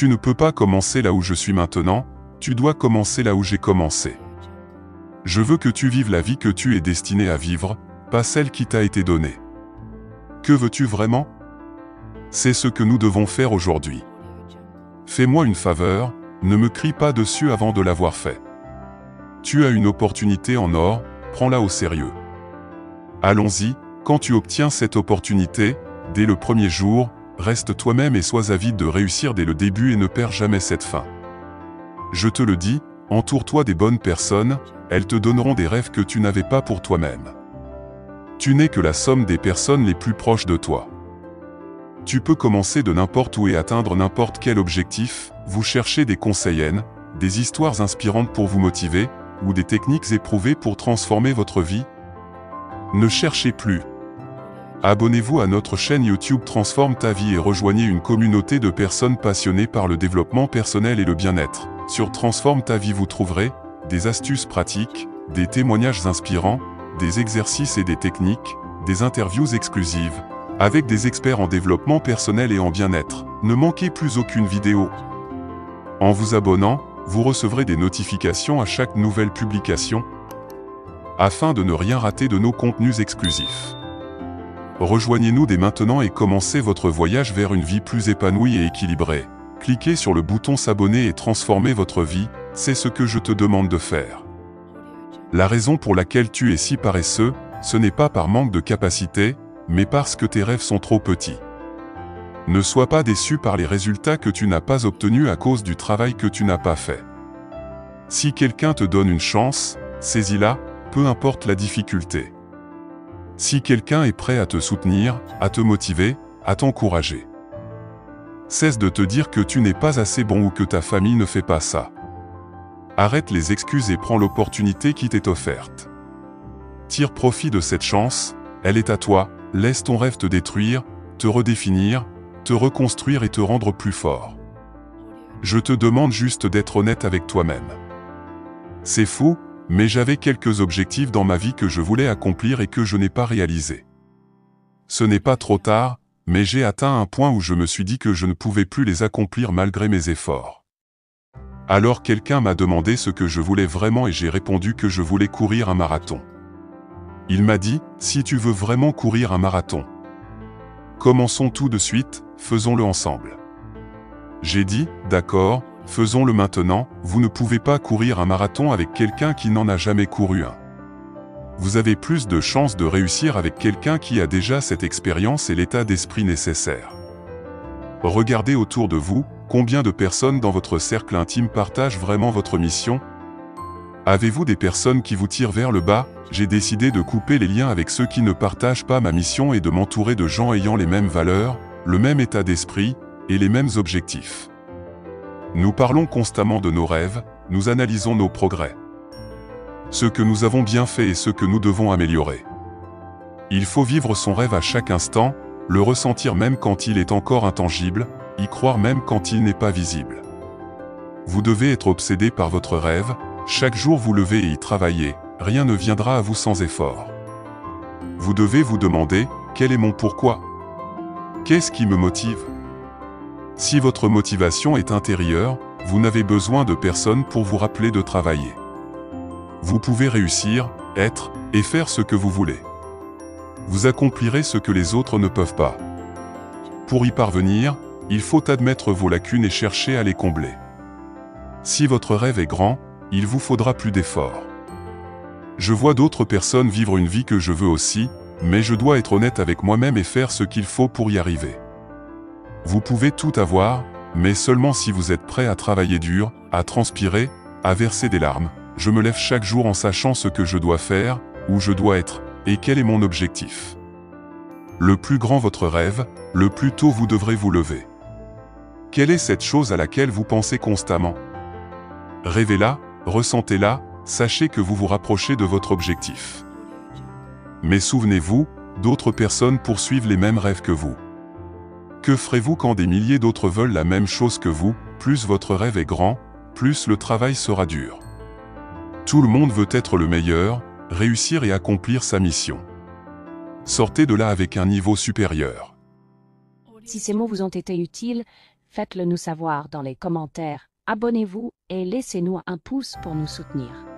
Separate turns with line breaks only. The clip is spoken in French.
Tu ne peux pas commencer là où je suis maintenant, tu dois commencer là où j'ai commencé. Je veux que tu vives la vie que tu es destiné à vivre, pas celle qui t'a été donnée. Que veux-tu vraiment? C'est ce que nous devons faire aujourd'hui. Fais-moi une faveur, ne me crie pas dessus avant de l'avoir fait. Tu as une opportunité en or, prends-la au sérieux. Allons-y, quand tu obtiens cette opportunité, dès le premier jour, reste toi-même et sois avide de réussir dès le début et ne perds jamais cette fin. Je te le dis, entoure-toi des bonnes personnes, elles te donneront des rêves que tu n'avais pas pour toi-même. Tu n'es que la somme des personnes les plus proches de toi. Tu peux commencer de n'importe où et atteindre n'importe quel objectif, vous cherchez des conseils, des histoires inspirantes pour vous motiver, ou des techniques éprouvées pour transformer votre vie. Ne cherchez plus. Abonnez-vous à notre chaîne YouTube Transforme ta vie et rejoignez une communauté de personnes passionnées par le développement personnel et le bien-être. Sur Transforme ta vie vous trouverez des astuces pratiques, des témoignages inspirants, des exercices et des techniques, des interviews exclusives, avec des experts en développement personnel et en bien-être. Ne manquez plus aucune vidéo. En vous abonnant, vous recevrez des notifications à chaque nouvelle publication, afin de ne rien rater de nos contenus exclusifs. Rejoignez-nous dès maintenant et commencez votre voyage vers une vie plus épanouie et équilibrée. Cliquez sur le bouton s'abonner et transformez votre vie, c'est ce que je te demande de faire. La raison pour laquelle tu es si paresseux, ce n'est pas par manque de capacité, mais parce que tes rêves sont trop petits. Ne sois pas déçu par les résultats que tu n'as pas obtenus à cause du travail que tu n'as pas fait. Si quelqu'un te donne une chance, saisis-la, peu importe la difficulté. Si quelqu'un est prêt à te soutenir, à te motiver, à t'encourager. Cesse de te dire que tu n'es pas assez bon ou que ta famille ne fait pas ça. Arrête les excuses et prends l'opportunité qui t'est offerte. Tire profit de cette chance, elle est à toi, laisse ton rêve te détruire, te redéfinir, te reconstruire et te rendre plus fort. Je te demande juste d'être honnête avec toi-même. C'est fou, mais j'avais quelques objectifs dans ma vie que je voulais accomplir et que je n'ai pas réalisés. Ce n'est pas trop tard, mais j'ai atteint un point où je me suis dit que je ne pouvais plus les accomplir malgré mes efforts. Alors quelqu'un m'a demandé ce que je voulais vraiment et j'ai répondu que je voulais courir un marathon. Il m'a dit, si tu veux vraiment courir un marathon, commençons tout de suite, faisons-le ensemble. J'ai dit, d'accord, faisons-le maintenant, vous ne pouvez pas courir un marathon avec quelqu'un qui n'en a jamais couru un. Vous avez plus de chances de réussir avec quelqu'un qui a déjà cette expérience et l'état d'esprit nécessaire. Regardez autour de vous, combien de personnes dans votre cercle intime partagent vraiment votre mission? Avez-vous des personnes qui vous tirent vers le bas? J'ai décidé de couper les liens avec ceux qui ne partagent pas ma mission et de m'entourer de gens ayant les mêmes valeurs, le même état d'esprit, et les mêmes objectifs. Nous parlons constamment de nos rêves, nous analysons nos progrès. Ce que nous avons bien fait et ce que nous devons améliorer. Il faut vivre son rêve à chaque instant, le ressentir même quand il est encore intangible, y croire même quand il n'est pas visible. Vous devez être obsédé par votre rêve, chaque jour vous lever et y travailler, rien ne viendra à vous sans effort. Vous devez vous demander, quel est mon pourquoi? Qu'est-ce qui me motive? Si votre motivation est intérieure, vous n'avez besoin de personne pour vous rappeler de travailler. Vous pouvez réussir, être, et faire ce que vous voulez. Vous accomplirez ce que les autres ne peuvent pas. Pour y parvenir, il faut admettre vos lacunes et chercher à les combler. Si votre rêve est grand, il vous faudra plus d'efforts. Je vois d'autres personnes vivre une vie que je veux aussi, mais je dois être honnête avec moi-même et faire ce qu'il faut pour y arriver. Vous pouvez tout avoir, mais seulement si vous êtes prêt à travailler dur, à transpirer, à verser des larmes. Je me lève chaque jour en sachant ce que je dois faire, où je dois être, et quel est mon objectif. Le plus grand votre rêve, le plus tôt vous devrez vous lever. Quelle est cette chose à laquelle vous pensez constamment? Rêvez-la, ressentez-la, sachez que vous vous rapprochez de votre objectif. Mais souvenez-vous, d'autres personnes poursuivent les mêmes rêves que vous. Que ferez-vous quand des milliers d'autres veulent la même chose que vous? Plus votre rêve est grand, plus le travail sera dur. Tout le monde veut être le meilleur, réussir et accomplir sa mission. Sortez de là avec un niveau supérieur.
Si ces mots vous ont été utiles, Faites-le nous savoir dans les commentaires, abonnez-vous et laissez-nous un pouce pour nous soutenir.